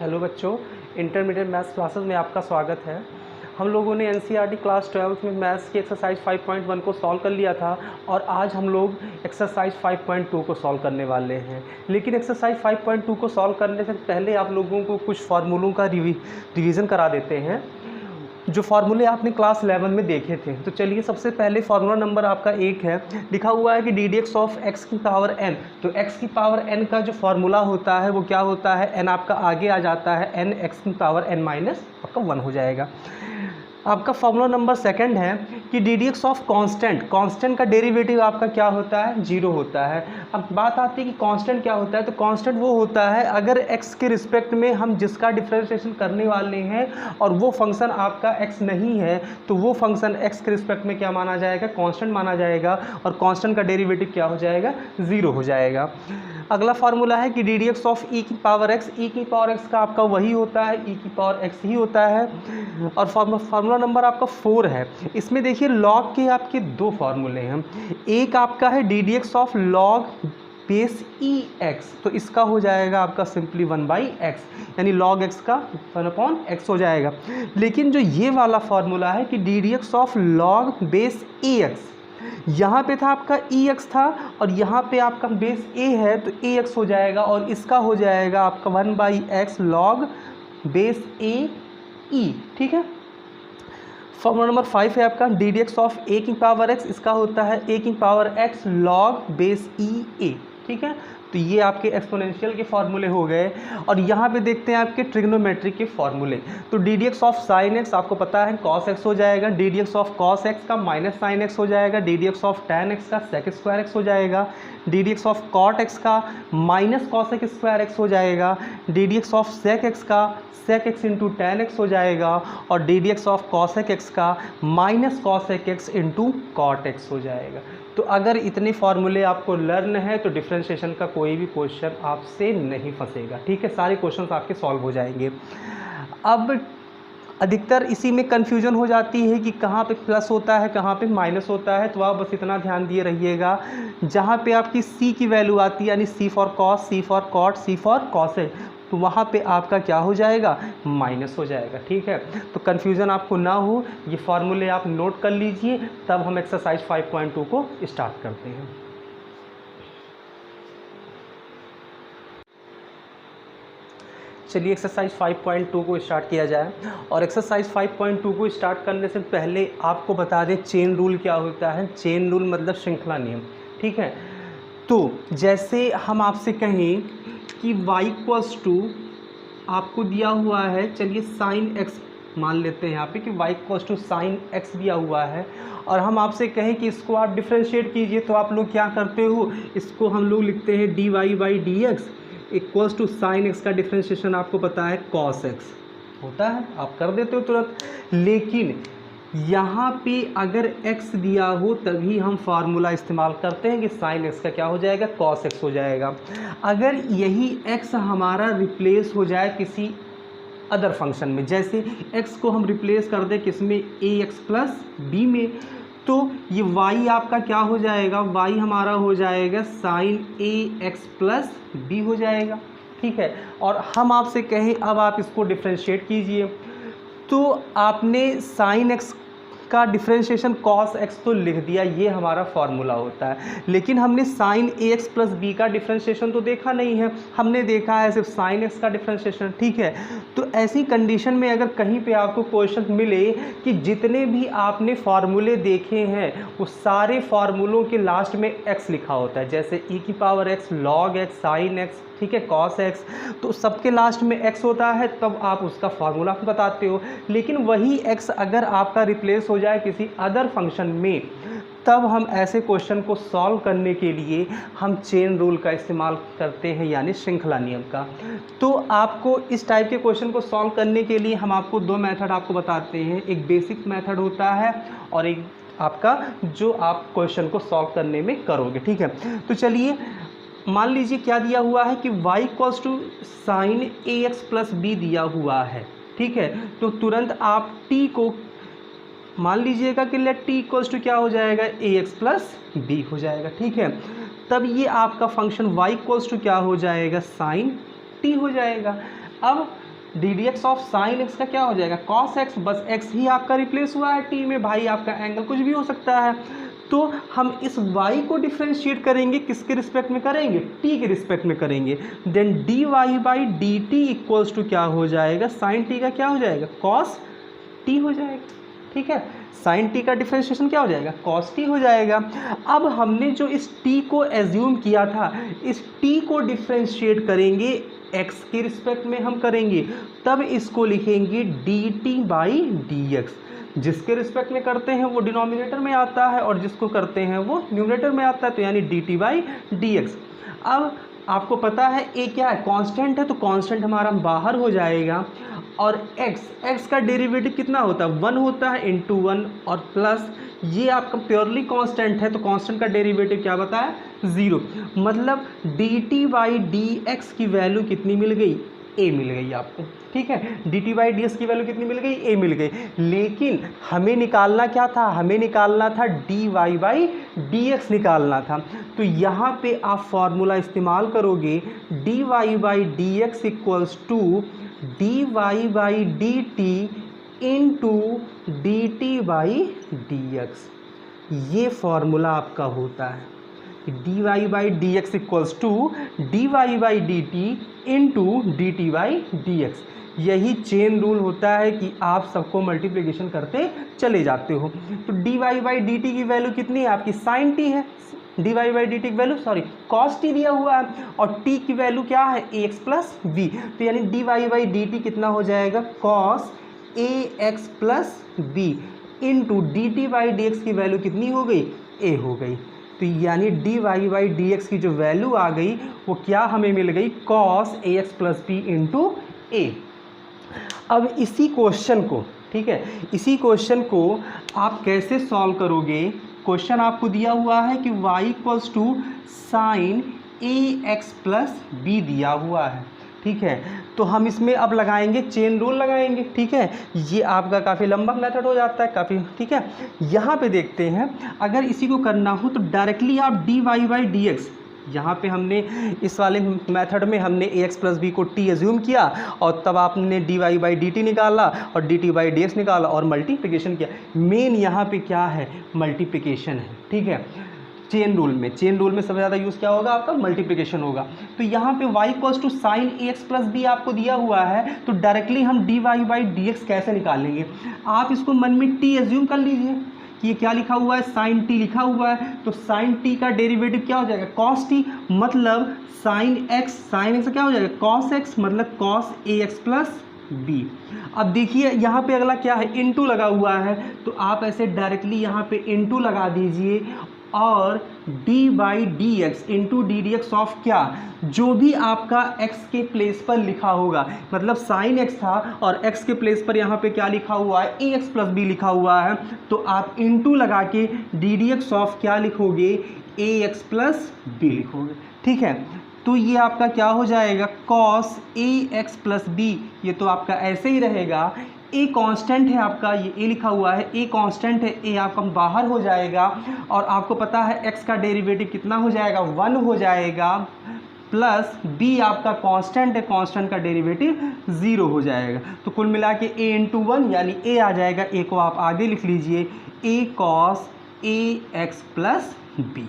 Hello बच्चों, intermediate maths classes में आपका स्वागत है। हम लोगों ने एनसीईआरटी क्लास 12 में मैथ्स की एक्सरसाइज 5.1 को सॉल्व कर लिया था और आज हम लोग एक्सरसाइज 5.2 को सॉल्व करने वाले हैं। लेकिन एक्सरसाइज 5.2 को सॉल्व करने से पहले आप लोगों को कुछ फार्मूलों का रिवीजन करा देते हैं जो फार्मूले आपने क्लास 11 में देखे थे। तो चलिए, सबसे पहले फार्मूला नंबर आपका 1 है। लिखा हुआ है कि d d x of x की पावर एन। तो एक्स की पावर एन का जो फार्मूला होता है वो क्या होता है, एन आपका आगे आ जाता है, एन एक्स की पावर एन माइनस आपका 1 हो जाएगा। आपका फार्मूला नंबर 2 है कि d d x of constant का डेरिवेटिव आपका क्या होता है, 0 होता है। अब बात आती है कि कांस्टेंट क्या होता है। तो कांस्टेंट वो होता है अगर एक्स के रिस्पेक्ट में हम जिसका डिफरेंशिएशन करने वाले हैं और वो फंक्शन आपका एक्स नहीं है, तो वो फंक्शन एक्स के रिस्पेक्ट में क्या माना जाएगा, कांस्टेंट माना जाएगा और कांस्टेंट का डेरिवेटिव क्या हो जाएगा, 0 हो जाएगा। अगला फार्मूला है कि डी डी एक्स ऑफ ई की पावर एक्स। ई की पावर एक्स का आपका वही होता है, ई की पावर एक्स ही होता है। और फार्मूला नंबर आपका 4 है। इसमें देखिए लॉग के आपके 2 फार्मूले हैं। एक आपका है D d x of log base E x, तो इसका हो जाएगा आपका सिंपली 1/x, यानी लॉग एक्स का 1/x हो जाएगा। लेकिन जो ये वाला फार्मूला है कि d d x of log base A x, यहाँ पे था आपका ई एक्स था और यहाँ पे आपका बेस ए है, तो ए एक्स हो जाएगा और इसका हो जाएगा आपका 1/x लॉग बेस ए ई। ठीक है। फॉर्मूला नंबर 5 है आपका डी डी एक्स ऑफ ए की पावर एक्स। इसका होता है ए की पावर एक्स लॉग बेस ई ए। ठीक है। तो ये आपके एक्सपोनेंशियल के फॉर्मूले हो गए। और यहाँ पे देखते हैं आपके ट्रिग्नोमेट्री के फॉर्मूले। तो d d x of sine x आपको पता है कॉस एक्स हो जाएगा, d d x of cos x का माइनस साइन एक्स हो जाएगा, d d x of tan x का सेक स्क्वायर एक्स हो जाएगा, d d x of cot x का माइनस कॉसेक स्क्वायर एक्स हो जाएगा, d d x of sec x का sec x into tan x हो जाएगा और d d x of cosec x का minus cosec x into cot x हो जाएगा। तो अगर इतने फार्मूले आपको लर्न है तो डिफरेंशिएशन का कोई भी क्वेश्चन आपसे नहीं फंसेगा। ठीक है, सारे क्वेश्चंस आपके सॉल्व हो जाएंगे। अब अधिकतर इसी में कन्फ्यूजन हो जाती है कि कहाँ पे प्लस होता है कहाँ पे माइनस होता है। तो आप बस इतना ध्यान दिए रहिएगा, जहाँ पे आपकी सी की वैल्यू आती है यानी c for cos, c for cot, c for cosec, तो वहाँ पे आपका क्या हो जाएगा, माइनस हो जाएगा। ठीक है। तो कन्फ्यूज़न आपको ना हो, ये फार्मूले आप नोट कर लीजिए, तब हम एक्सरसाइज 5.2 को स्टार्ट करते हैं। चलिए एक्सरसाइज 5.2 को स्टार्ट किया जाए। और एक्सरसाइज 5.2 को स्टार्ट करने से पहले आपको बता दें चेन रूल क्या होता है। चेन रूल मतलब श्रृंखला नियम। ठीक है। तो जैसे हम आपसे कहें कि y इक्वल्स टू आपको दिया हुआ है, चलिए साइन एक्स मान लेते हैं यहाँ पे कि y equals to sine x दिया हुआ है, और हम आपसे कहें कि इसको आप डिफ्रेंशिएट कीजिए, तो आप लोग क्या करते हो, इसको हम लोग लिखते हैं dy by d x equals to sine x का डिफ्रेंशिएशन आपको पता है कॉस एक्स होता है, आप कर देते हो तुरंत। लेकिन यहाँ पे अगर x दिया हो तभी हम फार्मूला इस्तेमाल करते हैं कि साइन एक्स का क्या हो जाएगा, कॉस एक्स हो जाएगा। अगर यही x हमारा रिप्लेस हो जाए किसी अदर फंक्शन में, जैसे x को हम रिप्लेस कर दें किस में, ए एक्स प्लस बी में, तो ये y आपका क्या हो जाएगा, y हमारा हो जाएगा sign a x plus b हो जाएगा। ठीक है। और हम आपसे कहें अब आप इसको डिफ्रेंशिएट कीजिए, तो आपने साइन एक्स का डिफ्रेंशिएशन कॉस एक्स तो लिख दिया, ये हमारा फॉर्मूला होता है। लेकिन हमने sign a x plus B का डिफ्रेंशिएशन तो देखा नहीं है, हमने देखा है सिर्फ साइन एक्स का डिफ्रेंशिएशन। ठीक है। तो ऐसी कंडीशन में अगर कहीं पे आपको क्वेश्चन मिले कि जितने भी आपने फार्मूले देखे हैं वो सारे फार्मूलों के लास्ट में एक्स लिखा होता है, जैसे ई की power x, log x, sine x, ठीक है, कॉस एक्स, तो सबके लास्ट में एक्स होता है, तब आप उसका फार्मूला बताते हो। लेकिन वही एक्स अगर आपका रिप्लेस हो जाए किसी अदर फंक्शन में, तब हम ऐसे क्वेश्चन को सॉल्व करने के लिए हम चेन रूल का इस्तेमाल करते हैं, यानी श्रृंखला नियम का। तो आपको इस टाइप के क्वेश्चन को सॉल्व करने के लिए हम आपको 2 मेथड आपको बताते हैं। एक बेसिक मेथड होता है और एक आपका जो आप क्वेश्चन को सॉल्व करने में करोगे। ठीक है। तो चलिए मान लीजिए क्या दिया हुआ है कि y equals to sine a x plus b दिया हुआ है। ठीक है। तो तुरंत आप t को मान लीजिएगा कि लेट t इक्वल्स टू क्या हो जाएगा, ए एक्स प्लस बी हो जाएगा। ठीक है। तब ये आपका फंक्शन y इक्वल्स टू क्या हो जाएगा, साइन t हो जाएगा। अब D d x of sine x का क्या हो जाएगा कॉस एक्स, बस एक्स ही आपका रिप्लेस हुआ है टी में, भाई आपका एंगल कुछ भी हो सकता है। तो हम इस y को डिफ्रेंशिएट करेंगे, किसके रिस्पेक्ट में करेंगे, t के रिस्पेक्ट में करेंगे। Then dy by d t equals to क्या हो जाएगा, साइन t का क्या हो जाएगा कॉस t हो जाएगा, ठीक है। साइन t का डिफ्रेंशिएशन क्या हो जाएगा कॉस t हो जाएगा। अब हमने जो इस t को एज्यूम किया था, इस t को डिफ्रेंशिएट करेंगे x के रिस्पेक्ट में हम करेंगे, तब इसको लिखेंगे dt बाई डी एक्स। जिसके रिस्पेक्ट में करते हैं वो डिनोमिनेटर में आता है और जिसको करते हैं वो न्यूमरेटर में आता है, तो यानी dt बाई डी एक्स। अब आपको पता है a क्या है कांस्टेंट है, तो कांस्टेंट हमारा बाहर हो जाएगा, और x का डेरिवेटिव कितना होता है 1 होता है इंटू 1, और प्लस ये आपका प्योरली कांस्टेंट है, तो कांस्टेंट का डेरिवेटिव क्या बताया 0। मतलब dt बाई डी एक्स की वैल्यू कितनी मिल गई, a मिल गई आपको, ठीक है। dt बाई डी एक्स की वैल्यू कितनी मिल गई, a मिल गई। लेकिन हमें निकालना क्या था, हमें निकालना था dy बाई डी एक्स निकालना था। तो यहाँ पे आप फॉर्मूला इस्तेमाल करोगे dy by d x equals to dy by d t into d t by d x. ये फॉर्मूला आपका होता है dy by d x equals to dy by d t into d t by d x. यही chain rule होता है कि आप सबको मल्टीप्लिकेशन करते चले जाते हो। तो dy बाई डी टी की वैल्यू कितनी है आपकी साइन t है, dy बाई डी टी की वैल्यू कॉस t दिया हुआ है, और t की वैल्यू क्या है ax प्लस बी, तो यानी dy बाई डी टी कितना हो जाएगा cos ax plus b into d t by d x की वैल्यू कितनी हो गई a हो गई। तो यानी dy बाई डी एक्स की जो वैल्यू आ गई वो क्या हमें मिल गई cos ax plus b into a। अब इसी क्वेश्चन को, ठीक है, इसी क्वेश्चन को आप कैसे सॉल्व करोगे। क्वेश्चन आपको दिया हुआ है कि y equals to sine ax plus b दिया हुआ है, ठीक है। तो हम इसमें अब लगाएंगे चेन रूल लगाएंगे, ठीक है। ये आपका काफ़ी लंबा मेथड हो जाता है काफ़ी, ठीक है। यहाँ पे देखते हैं अगर इसी को करना हो तो डायरेक्टली आप dy बाई डी एक्स, यहाँ पे हमने इस वाले मेथड में हमने ax प्लस बी को t एज्यूम किया, और तब आपने dy बाई डी टी निकाला और dt बाई डी एक्स निकाला और मल्टीप्लिकेशन किया। मेन यहाँ पे क्या है मल्टीप्लिकेशन है, ठीक है। चेन रूल में सबसे ज़्यादा यूज़ क्या होगा आपका मल्टीप्लिकेशन होगा। तो यहाँ पे y equals to sine ax plus b आपको दिया हुआ है, तो डायरेक्टली हम dy बाई डी एक्स कैसे निकालेंगे। आप इसको मन में t एज्यूम कर लीजिए कि ये क्या लिखा हुआ है साइन t लिखा हुआ है, तो साइन t का डेरिवेटिव क्या हो जाएगा कॉस t, मतलब साइन x क्या हो जाएगा कॉस x, मतलब कॉस ax प्लस बी। अब देखिए यहाँ पे अगला क्या है इनटू लगा हुआ है, तो आप ऐसे डायरेक्टली यहाँ पे इनटू लगा दीजिए, और d by d x into d d x of क्या, जो भी आपका x के प्लेस पर लिखा होगा, मतलब साइन x था और x के प्लेस पर यहाँ पे क्या लिखा हुआ है ax प्लस बी लिखा हुआ है, तो आप इनटू लगा के डी डी एक्स ऑफ क्या लिखोगे ax प्लस बी लिखोगे, ठीक है। तो ये आपका क्या हो जाएगा कॉस ax प्लस बी, ये तो आपका ऐसे ही रहेगा। a कांस्टेंट है आपका, ये a लिखा हुआ है, a कांस्टेंट है, a आपका बाहर हो जाएगा, और आपको पता है x का डेरिवेटिव कितना हो जाएगा 1 हो जाएगा, प्लस b आपका कांस्टेंट है, कांस्टेंट का डेरिवेटिव 0 हो जाएगा। तो कुल मिला के a इंटू 1 यानी a आ जाएगा, a को आप आगे लिख लीजिए a cos ax plus b,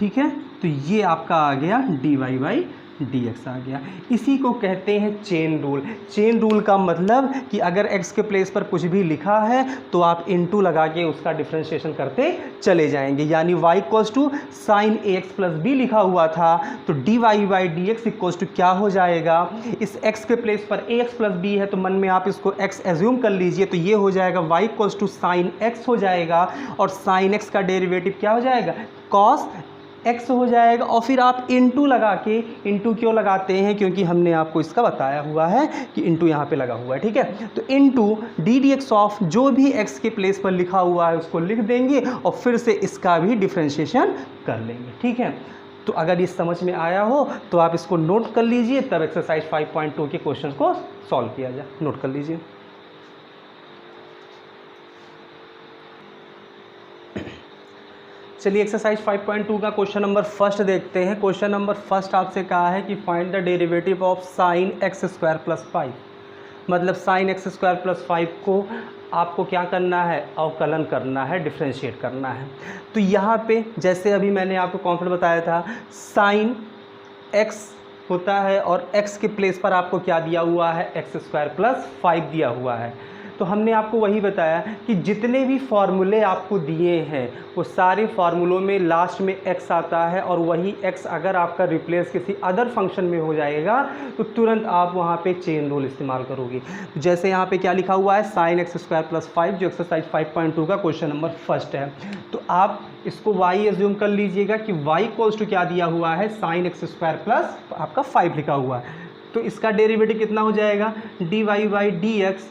ठीक है। तो ये आपका आ गया dy बाई डी एक्स आ गया। इसी को कहते हैं चेन रूल। चेन रूल का मतलब कि अगर x के प्लेस पर कुछ भी लिखा है तो आप इनटू लगा के उसका डिफ्रेंशिएशन करते चले जाएंगे। यानी y equals to sine ax plus b लिखा हुआ था, तो dy by d x equals to क्या हो जाएगा, इस x के प्लेस पर ax प्लस बी है तो मन में आप इसको x एज्यूम कर लीजिए, तो ये हो जाएगा y equals to sine x हो जाएगा, और साइन x का डेरिवेटिव क्या हो जाएगा कॉस x हो जाएगा। और फिर आप इनटू लगा के, इनटू क्यों लगाते हैं, क्योंकि हमने आपको इसका बताया हुआ है कि इनटू यहाँ पे लगा हुआ है, ठीक है। तो into d d x of जो भी x के प्लेस पर लिखा हुआ है उसको लिख देंगे और फिर से इसका भी डिफ्रेंशिएशन कर लेंगे, ठीक है। तो अगर ये समझ में आया हो तो आप इसको नोट कर लीजिए, तब एक्सरसाइज 5.2 के क्वेश्चन को सॉल्व किया जाए। नोट कर लीजिए। चलिए एक्सरसाइज 5.2 का क्वेश्चन नंबर फर्स्ट देखते हैं। क्वेश्चन नंबर फर्स्ट आपसे कहा है कि find the derivative of sine x square plus 5। मतलब साइन एक्स स्क्वायर प्लस 5 को आपको क्या करना है, अवकलन करना है, डिफ्रेंशिएट करना है। तो यहाँ पे जैसे अभी मैंने आपको कॉन्सेप्ट बताया था, साइन एक्स होता है और एक्स के प्लेस पर आपको क्या दिया हुआ है, एक्स स्क्वायर प्लस 5 दिया हुआ है। तो हमने आपको वही बताया कि जितने भी फार्मूले आपको दिए हैं वो सारे फार्मूलों में लास्ट में x आता है, और वही x अगर आपका रिप्लेस किसी अदर फंक्शन में हो जाएगा तो तुरंत आप वहाँ पे चेन रूल इस्तेमाल करोगे। जैसे यहाँ पे क्या लिखा हुआ है, साइन एक्स स्क्वायर प्लस 5, जो एक्सरसाइज 5.2 का क्वेश्चन नंबर फर्स्ट है। तो आप इसको y एज्यूम कर लीजिएगा कि y इक्वल्स टू क्या दिया हुआ है, साइन एक्स स्क्वायर प्लस आपका 5 लिखा हुआ है। तो इसका डेरिवेटिव कितना हो जाएगा, d y by d x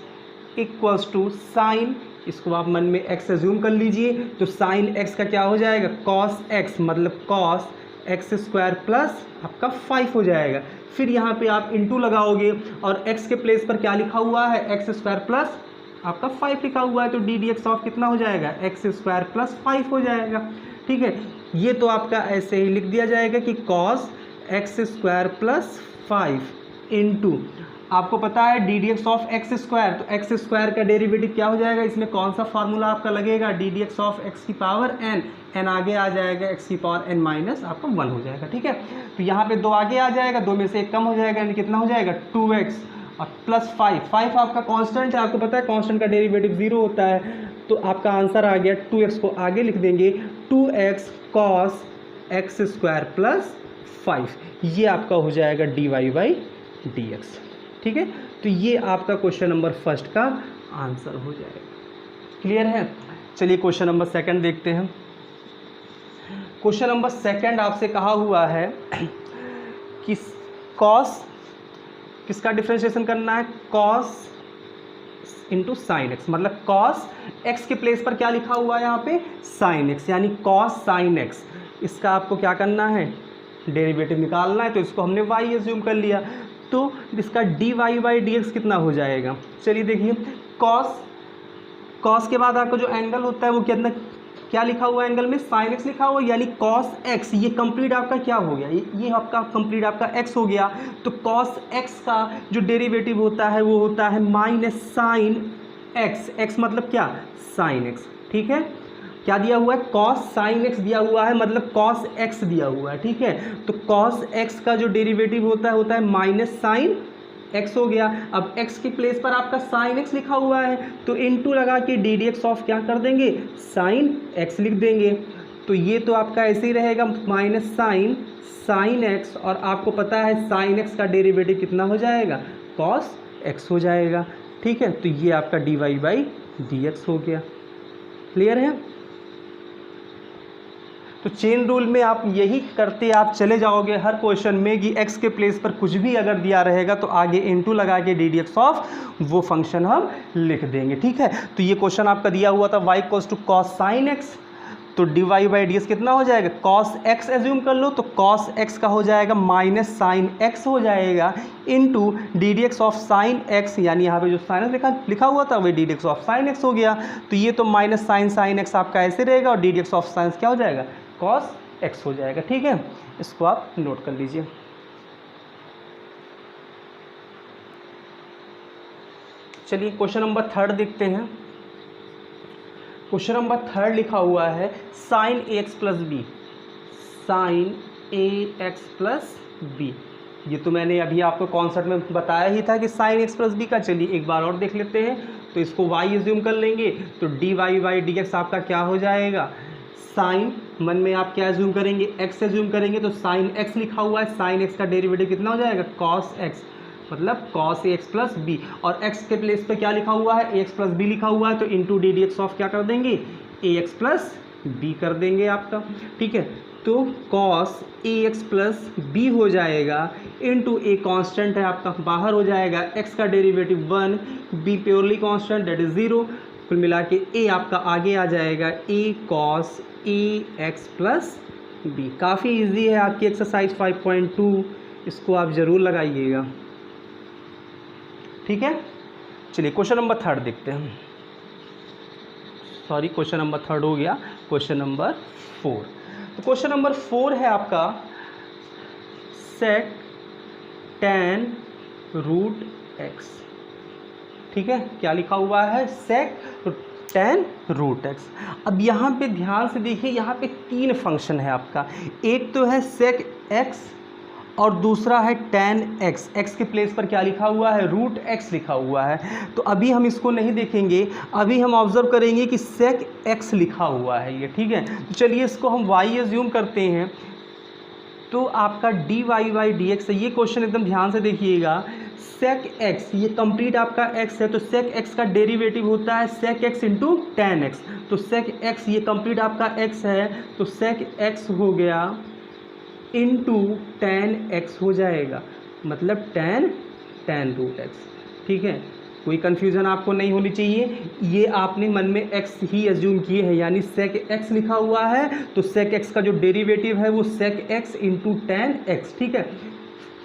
equals to sine, इसको आप मन में x एज्यूम कर लीजिए, तो साइन x का क्या हो जाएगा, कॉस x, मतलब कॉस एक्स स्क्वायर प्लस आपका 5 हो जाएगा। फिर यहाँ पे आप इंटू लगाओगे और x के प्लेस पर क्या लिखा हुआ है, एक्स स्क्वायर प्लस आपका 5 लिखा हुआ है, तो डी डी एक्स ऑफ कितना हो जाएगा, एक्स स्क्वायर प्लस 5 हो जाएगा। ठीक है, ये तो आपका ऐसे ही लिख दिया जाएगा कि cos x square plus 5 into आपको पता है D d x of x square, तो एक्स स्क्वायर का डेरिवेटिव क्या हो जाएगा, इसमें कौन सा फार्मूला आपका लगेगा, D d x of x की पावर एन, एन आगे आ जाएगा, एक्स की पावर एन माइनस आपका 1 हो जाएगा। ठीक है, तो यहाँ पे 2 आगे आ जाएगा, 2 में से 1 कम हो जाएगा, यानी कितना हो जाएगा, 2x और प्लस 5 आपका कांस्टेंट है, आपको पता है कांस्टेंट का डेरिवेटिव 0 होता है, तो आपका आंसर आ गया 2x को आगे लिख देंगे, 2x cos x square plus 5, ये आपका हो जाएगा d y by d x. ठीक है, तो ये आपका क्वेश्चन नंबर फर्स्ट का आंसर हो जाएगा। क्लियर है। चलिए क्वेश्चन नंबर सेकंड देखते हैं। क्वेश्चन नंबर सेकंड आपसे कहा हुआ है कि कॉस किसका डिफरेंशिएशन करना है, कॉस इंटू साइन एक्स, मतलब कॉस एक्स के प्लेस पर क्या लिखा हुआ है यहाँ पे, साइन एक्स, यानी कॉस साइन एक्स, इसका आपको क्या करना है, डेरिवेटिव निकालना है। तो इसको हमने y एज्यूम कर लिया, तो इसका d y by d x कितना हो जाएगा। चलिए देखिए, कॉस के बाद आपका जो एंगल होता है वो कितना, क्या लिखा हुआ है एंगल में, साइन एक्स लिखा हुआ है, यानी कॉस एक्स, ये कंप्लीट आपका क्या हो गया, ये आपका कंप्लीट आपका एक्स हो गया। तो कॉस एक्स का जो डेरिवेटिव होता है वो होता है माइनस साइन एक्स, एक्स मतलब क्या, साइन एक्स। ठीक है, क्या दिया हुआ है, कॉस साइन एक्स दिया हुआ है, मतलब कॉस एक्स दिया हुआ है। ठीक है, तो कॉस एक्स का जो डेरिवेटिव होता है माइनस साइन एक्स हो गया। अब एक्स के प्लेस पर आपका साइन एक्स लिखा हुआ है, तो इनटू लगा के डी डी एक्स ऑफ क्या कर देंगे, साइन एक्स लिख देंगे। तो ये तो आपका ऐसे ही रहेगा, माइनस साइन एक्स, और आपको पता है साइन एक्स का डेरिवेटिव कितना हो जाएगा, कॉस एक्स हो जाएगा। ठीक है, तो ये आपका d y by d x हो गया। क्लियर है। तो चेन रूल में आप यही करते आप चले जाओगे हर क्वेश्चन में कि x के प्लेस पर कुछ भी अगर दिया रहेगा तो आगे इनटू लगा के डी डी एक्स ऑफ वो फंक्शन हम लिख देंगे। ठीक है, तो ये क्वेश्चन आपका दिया हुआ था y equals to cos sine x, तो d y by d x कितना हो जाएगा, कॉस एक्स एज्यूम कर लो, तो कॉस एक्स का हो जाएगा माइनस साइन एक्स हो जाएगा, into d d x of sine x, यानी यहाँ पे जो साइन एक्स लिखा हुआ था वही D d x of sine x हो गया। तो ये तो माइनस साइन एक्स आपका ऐसे रहेगा, और d d x of sign क्या हो जाएगा, कॉस एक्स हो जाएगा। ठीक है, इसको आप नोट कर लीजिए। चलिए क्वेश्चन नंबर थर्ड देखते हैं। क्वेश्चन नंबर थर्ड लिखा हुआ है sign a x plus B, sign a x plus B, ये तो मैंने अभी आपको कॉन्सेप्ट में बताया ही था कि साइन एक्स प्लस बी का। चलिए एक बार और देख लेते हैं, तो इसको y एज्यूम कर लेंगे, तो d y by d x आपका क्या हो जाएगा, साइन, मन में आप क्या एज्यूम करेंगे, x एज्यूम करेंगे, तो साइन x लिखा हुआ है, साइन x का डेरिवेटिव कितना हो जाएगा, कॉस x, मतलब cos a x plus B, और x के प्लेस पे क्या लिखा हुआ है, ए एक्स प्लस बी लिखा हुआ है, तो into d d x of क्या कर देंगे, ए एक्स प्लस बी कर देंगे आपका। ठीक है, तो cos a x plus b हो जाएगा, इंटू ए कॉन्स्टेंट है आपका बाहर हो जाएगा, x का derivative 1, b purely constant that is 0, कुल मिला के a आपका आगे आ जाएगा, a cos a x plus b. काफ़ी इजी है आपकी एक्सरसाइज 5.2, इसको आप ज़रूर लगाइएगा। ठीक है, चलिए क्वेश्चन नंबर थर्ड देखते हैं। सॉरी, क्वेश्चन नंबर थर्ड हो गया, क्वेश्चन नंबर 4। तो क्वेश्चन नंबर 4 है आपका सेक tan रूट x। ठीक है, क्या लिखा हुआ है? सेक tan रूट x। अब यहाँ पे ध्यान से देखिए, यहाँ पे 3 फंक्शन है आपका। एक तो है सेक x और दूसरा है tan x। x के प्लेस पर क्या लिखा हुआ है? रूट x लिखा हुआ है। तो अभी हम इसको नहीं देखेंगे, अभी हम ऑब्जर्व करेंगे कि सेक x लिखा हुआ है ये। ठीक है, तो चलिए इसको हम y एज्यूम करते हैं। तो आपका dy बाई डी एक्स है। ये क्वेश्चन एकदम ध्यान से देखिएगा। सेक x, ये कंप्लीट आपका x है, तो सेक x का डेरिवेटिव होता है सेक x इंटू टेन एक्स। तो सेक x ये कंप्लीट आपका x है, तो सेक x हो गया इंटू टेन एक्स हो जाएगा, मतलब tan रूट x। ठीक है, कोई कन्फ्यूज़न आपको नहीं होनी चाहिए। ये आपने मन में x ही एज्यूम किए हैं, यानी सेक x लिखा हुआ है, तो सेक x का जो डेरिवेटिव है वो सेक x इंटू टेन एक्स। ठीक है,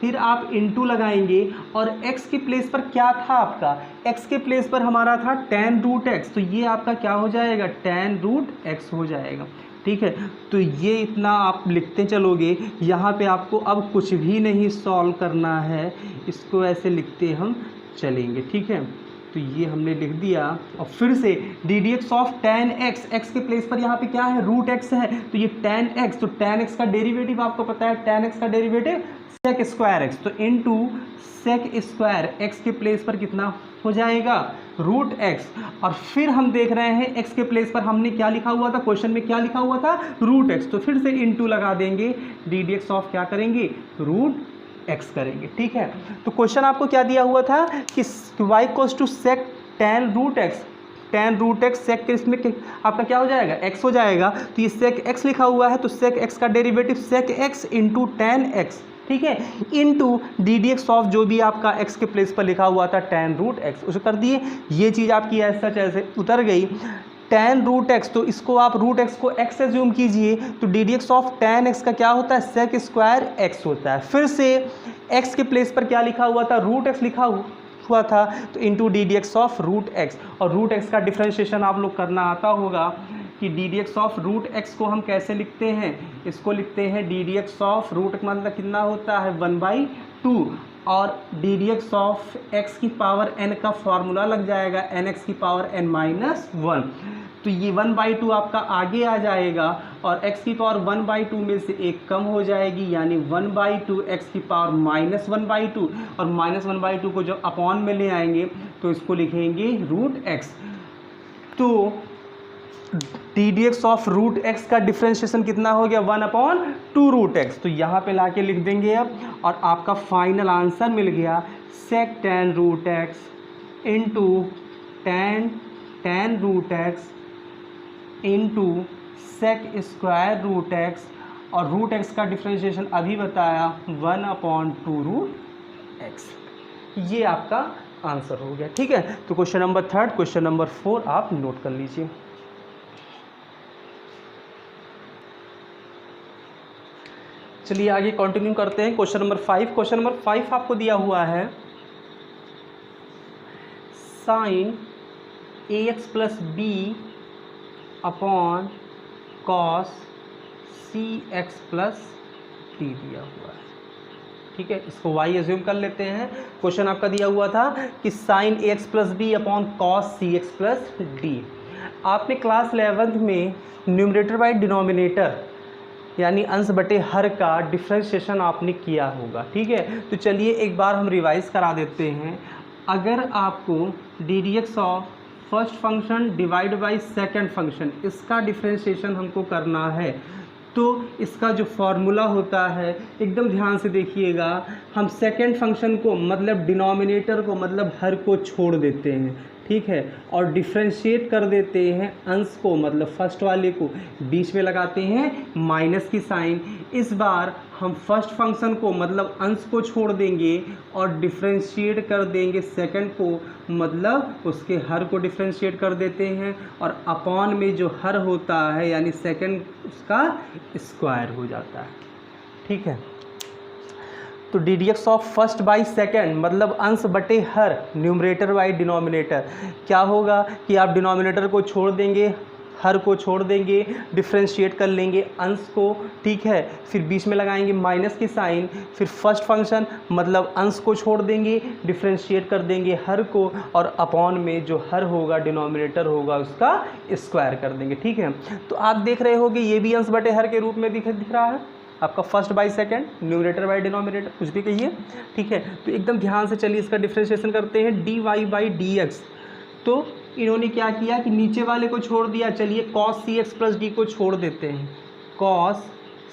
फिर आप इंटू लगाएंगे और x के प्लेस पर क्या था आपका? x के प्लेस पर हमारा था tan रूट x, तो ये आपका क्या हो जाएगा? tan रूट x हो जाएगा। ठीक है, तो ये इतना आप लिखते चलोगे। यहाँ पे आपको अब कुछ भी नहीं सॉल्व करना है, इसको ऐसे लिखते हम चलेंगे। ठीक है, तो ये हमने लिख दिया। और फिर से D d x of tan x, x के प्लेस पर यहाँ पे क्या है? रूट x है, तो ये tan x, तो tan x का डेरिवेटिव आपको पता है, tan x का डेरिवेटिव सेक स्क्वायर x, तो इनटू सेक स्क्वायर x के प्लेस पर कितना हो जाएगा? Root x। और फिर हम देख रहे हैं x के प्लेस पर हमने क्या लिखा हुआ था? क्वेश्चन में क्या लिखा हुआ था? रूट x, तो फिर से इनटू लगा देंगे, डी डी एक्स ऑफ क्या करेंगे? रूट x करेंगे। ठीक है, तो क्वेश्चन आपको क्या दिया हुआ था कि y equals to sec tan root x। tan root x sec के इसमें आपका क्या हो जाएगा? x हो जाएगा, तो ये सेक x लिखा हुआ है, तो सेक x का derivative sec x into tan x. ठीक है, into d d x of जो भी आपका x के प्लेस पर लिखा हुआ था tan रूट x, उसे कर दिए। ये चीज़ आपकी ऐसा ऐसे उतर गई। tan रूट x, तो इसको आप रूट x को x एज्यूम कीजिए, तो d d x of tan x का क्या होता है? सेक स्क्वायर x होता है। फिर से x के प्लेस पर क्या लिखा हुआ था? रूट x लिखा हुआ था, तो into d d x of root x। और रूट x का डिफ्रेंशिएशन आप लोग करना आता होगा कि d d x of root x को हम कैसे लिखते हैं? इसको लिखते हैं d d x of root मतलब कितना होता है? 1/2, और d d x of x की पावर n का फॉर्मूला लग जाएगा nx की पावर n माइनस 1। तो ये 1/2 आपका आगे आ जाएगा और x की पावर 1/2 में से एक कम हो जाएगी, यानी 1/2 x की पावर -1/2, और -1/2 को जब अपॉन में ले आएंगे तो इसको लिखेंगे रूट x। तो d d x of root x का डिफ्रेंशिएशन कितना हो गया? 1/2 रूट एक्स। तो यहाँ पे लाके लिख देंगे अब, और आपका फाइनल आंसर मिल गया sec tan root x into tan root x into sec square root x, और रूट एक्स का डिफ्रेंशिएशन अभी बताया 1/2 रूट एक्स। ये आपका आंसर हो गया। ठीक है, तो क्वेश्चन नंबर 3, क्वेश्चन नंबर 4 आप नोट कर लीजिए। चलिए आगे कंटिन्यू करते हैं। Question number 5। क्वेश्चन नंबर 5 आपको दिया हुआ है sine ax plus b upon cos c x plus d दिया हुआ है। ठीक है, इसको y एज्यूम कर लेते हैं। क्वेश्चन आपका दिया हुआ था कि sine ax plus b upon cos c x plus d. आपने क्लास 11th में न्यूमरेटर बाई डिनोमिनेटर यानी अंश बटे हर का डिफ्रेंशिएशन आपने किया होगा। ठीक है, तो चलिए एक बार हम रिवाइज करा देते हैं। अगर आपको D d x of first function divide by second function, इसका डिफ्रेंशिएशन हमको करना है, तो इसका जो फॉर्मूला होता है एकदम ध्यान से देखिएगा। हम सेकंड फंक्शन को मतलब डिनोमिनेटर को मतलब हर को छोड़ देते हैं। ठीक है, और डिफ्रेंशिएट कर देते हैं अंश को मतलब फर्स्ट वाले को, बीच में लगाते हैं माइनस की साइन। इस बार हम फर्स्ट फंक्शन को मतलब अंश को छोड़ देंगे और डिफ्रेंशिएट कर देंगे सेकंड को मतलब उसके हर को डिफ्रेंशिएट कर देते हैं, और अपॉन में जो हर होता है यानी सेकंड उसका स्क्वायर हो जाता है। ठीक है, तो d d x of first by second मतलब अंश बटे हर न्यूमरेटर बाई डिनोमिनेटर, क्या होगा कि आप डिनोमिनेटर को छोड़ देंगे, हर को छोड़ देंगे, डिफ्रेंशिएट कर लेंगे अंश को, ठीक है, फिर बीच में लगाएंगे माइनस की साइन, फिर फर्स्ट फंक्शन मतलब अंश को छोड़ देंगे, डिफ्रेंशिएट कर देंगे हर को, और अपॉन में जो हर होगा डिनोमिनेटर होगा उसका स्क्वायर कर देंगे, ठीक है। तो आप देख रहे होगे ये भी अंश बटे हर के रूप में दिख रहा है आपका, first by second, numerator by denominator, कुछ भी कहिए, ठीक है। तो एकदम ध्यान से चलिए इसका डिफ्रेंशिएशन करते हैं, d y by d x. तो इन्होंने क्या किया कि नीचे वाले को छोड़ दिया, चलिए cos c x plus d को छोड़ देते हैं, cos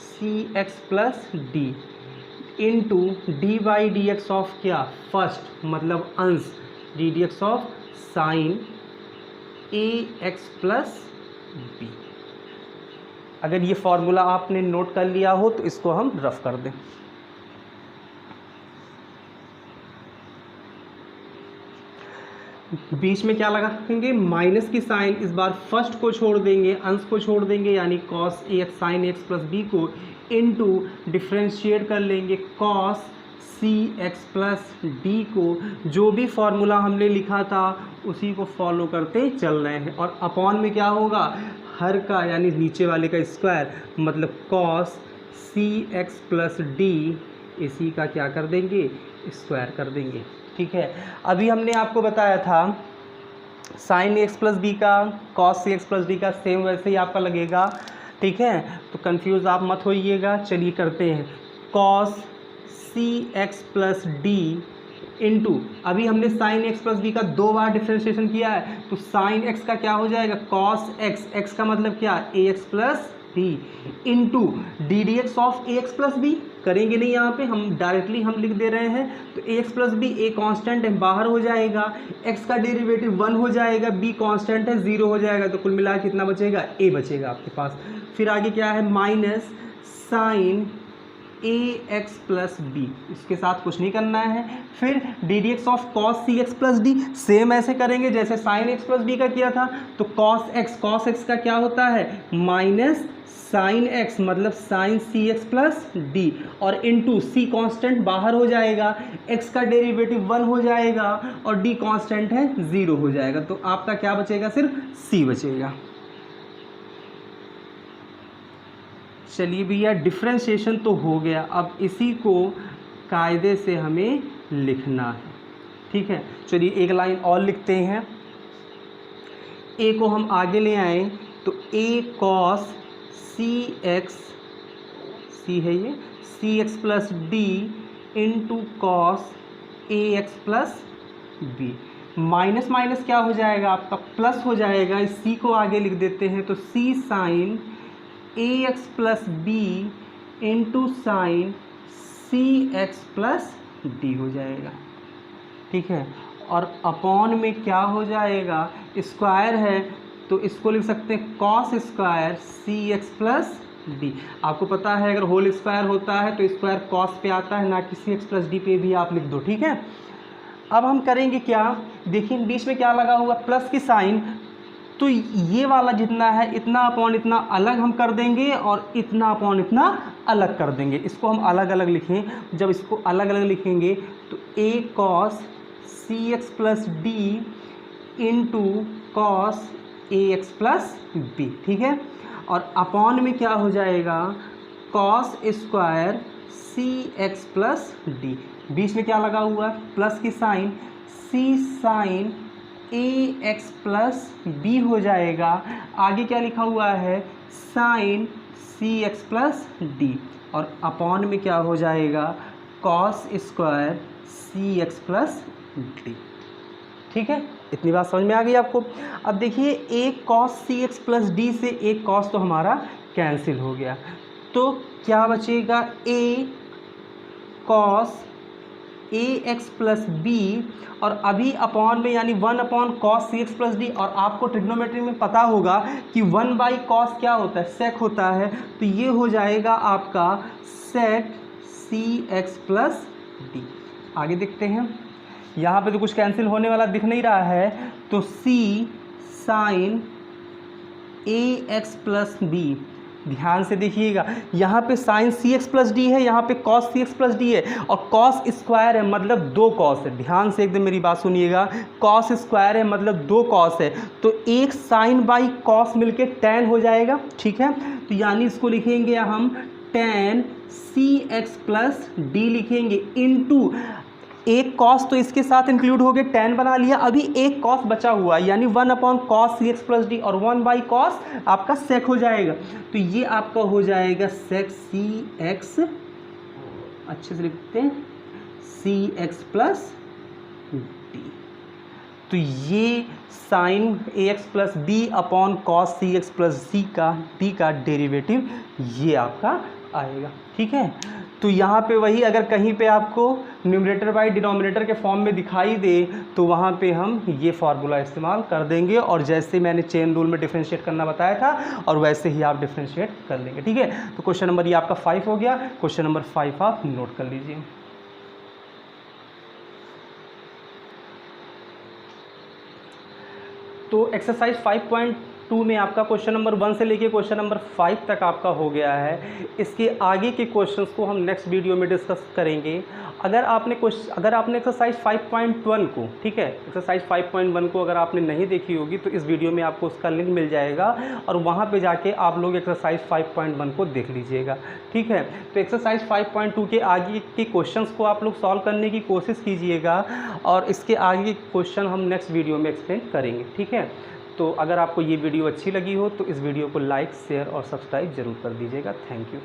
c x plus d into d by d x of क्या, फर्स्ट मतलब अंश, d d x of sine a x plus b. अगर ये फॉर्मूला आपने नोट कर लिया हो तो इसको हम रफ कर दें। बीच में क्या लगाएंगे, माइनस की साइन, इस बार फर्स्ट को छोड़ देंगे, अंश को छोड़ देंगे, यानी cos a x sine x plus b को, इनटू डिफ्रेंशिएट कर लेंगे cos c x plus d को। जो भी फॉर्मूला हमने लिखा था उसी को फॉलो करते चल रहे हैं, और अपॉन में क्या होगा, हर का यानी नीचे वाले का स्क्वायर, मतलब cos c x plus D, इसी का क्या कर देंगे, स्क्वायर कर देंगे, ठीक है। अभी हमने आपको बताया था साइन एक्स प्लस बी का, cos c x plus d का सेम वैसे ही आपका लगेगा, ठीक है। तो कंफ्यूज आप मत होइएगा, चलिए करते हैं, cos c x plus d into, अभी हमने साइन एक्स प्लस बी का 2 बार डिफ्रेंशिएशन किया है, तो साइन एक्स का क्या हो जाएगा, कॉस एक्स, एक्स का मतलब क्या, a x plus b, into d d x of a x plus b. करेंगे नहीं यहाँ पे, हम डायरेक्टली हम लिख दे रहे हैं, तो a x plus b, a constant है बाहर हो जाएगा, एक्स का डेरिवेटिव 1 हो जाएगा, बी कॉन्स्टेंट है 0 हो जाएगा, तो कुल मिला के कितना बचेगा, ए बचेगा आपके पास। फिर आगे क्या है, minus sine a x plus b, इसके साथ कुछ नहीं करना है। फिर d d x of cos c x plus d, same ऐसे करेंगे जैसे साइन एक्स प्लस बी का किया था, तो कॉस एक्स का क्या होता है, माइनस साइन एक्स मतलब sign c x plus d, और इनटू सी कांस्टेंट बाहर हो जाएगा, एक्स का डेरिवेटिव 1 हो जाएगा, और डी कांस्टेंट है 0 हो जाएगा, तो आपका क्या बचेगा, सिर्फ सी बचेगा। चलिए भैया डिफ्रेंशिएशन तो हो गया, अब इसी को कायदे से हमें लिखना है, ठीक है। चलिए एक लाइन और लिखते हैं, ए को हम आगे ले आए, तो a cos c x, c है ये, c x plus d into cos a x plus b, minus minus क्या हो जाएगा आपका, प्लस हो जाएगा, इस सी को आगे लिख देते हैं, तो c sine a x plus b into sine c x plus d हो जाएगा, ठीक है। और अपॉन में क्या हो जाएगा, स्क्वायर है तो इसको लिख सकते हैं cos square c x plus D. आपको पता है अगर होल स्क्वायर होता है तो स्क्वायर कॉस पे आता है, ना कि सी एक्स प्लस डी पे भी आप लिख दो, ठीक है। अब हम करेंगे क्या, देखिए बीच में क्या लगा हुआ, प्लस की साइन, तो ये वाला जितना है इतना अपॉन इतना अलग हम कर देंगे, और इतना अपॉन इतना अलग कर देंगे, इसको हम अलग अलग लिखें। जब इसको अलग अलग लिखेंगे तो a cos c x plus d into cos a x plus b, ठीक है। और अपॉन में क्या हो जाएगा, cos square c x plus d, बीच में क्या लगा हुआ है, प्लस की sign, c sine a x plus b हो जाएगा, आगे क्या लिखा हुआ है, sine c x plus d, और अपॉन में क्या हो जाएगा, cos square c x plus d, ठीक है। इतनी बात समझ में आ गई आपको। अब देखिए एक cos c x plus D से एक कॉस तो हमारा कैंसिल हो गया, तो क्या बचेगा, ए cos a x plus B, और अभी अपॉन में यानी 1 upon cos c x plus d, और आपको ट्रिग्नोमेट्री में पता होगा कि 1 बाई कॉस क्या होता है, सेक होता है, तो ये हो जाएगा आपका सेक सी एक्स प्लस डी। आगे देखते हैं, यहाँ पे तो कुछ कैंसिल होने वाला दिख नहीं रहा है, तो c sine a x plus B, ध्यान से देखिएगा, यहाँ पे sign c x plus D है, यहाँ पे cos c x plus D है, और कॉस स्क्वायर है मतलब 2 कॉस है। ध्यान से एकदम मेरी बात सुनिएगा, कॉस स्क्वायर है मतलब 2 कॉस है, तो एक साइन बाई कॉस मिलके tan हो जाएगा। ठीक है, तो यानी इसको लिखेंगे हम tan सी एक्स प्लस डी लिखेंगे, इनटू एक कॉस तो इसके साथ इंक्लूड हो गए, tan बना लिया, अभी एक कॉस बचा हुआ है यानी 1 upon cos c x plus d, और 1 बाई कॉस आपका सेक हो जाएगा। तो ये आपका हो जाएगा सेक सी एक्स, अच्छे से लिखते हैं, सी एक्स प्लस डी। तो ये sine a x plus b upon cos c x plus d का डेरिवेटिव ये आपका आएगा। ठीक है, तो यहाँ पे वही अगर कहीं पे आपको न्यूमरेटर बाई डिनोमिनेटर के फॉर्म में दिखाई दे तो वहाँ पे हम ये फार्मूला इस्तेमाल कर देंगे, और जैसे मैंने चेन रूल में डिफरेंशिएट करना बताया था और वैसे ही आप डिफरेंशिएट कर लेंगे। ठीक है, तो क्वेश्चन नंबर ये आपका 5 हो गया। क्वेश्चन नंबर 5 आप नोट कर लीजिए। तो एक्सरसाइज 5.2 में आपका क्वेश्चन नंबर 1 से लेके क्वेश्चन नंबर 5 तक आपका हो गया है। इसके आगे के क्वेश्चंस को हम नेक्स्ट वीडियो में डिस्कस करेंगे। अगर आपने एक्सरसाइज 5.1 को, ठीक है, एक्सरसाइज 5.1 को अगर आपने नहीं देखी होगी तो इस वीडियो में आपको उसका लिंक मिल जाएगा, और वहाँ पे जाके आप लोग एक्सरसाइज 5.1 को देख लीजिएगा। ठीक है, तो एक्सरसाइज 5.2 के आगे के क्वेश्चंस को आप लोग सॉल्व करने की कोशिश कीजिएगा, और इसके आगे के क्वेश्चन हम नेक्स्ट वीडियो में एक्सप्लेन करेंगे। ठीक है, तो अगर आपको ये वीडियो अच्छी लगी हो तो इस वीडियो को लाइक, शेयर और सब्सक्राइब ज़रूर कर दीजिएगा। Thank you.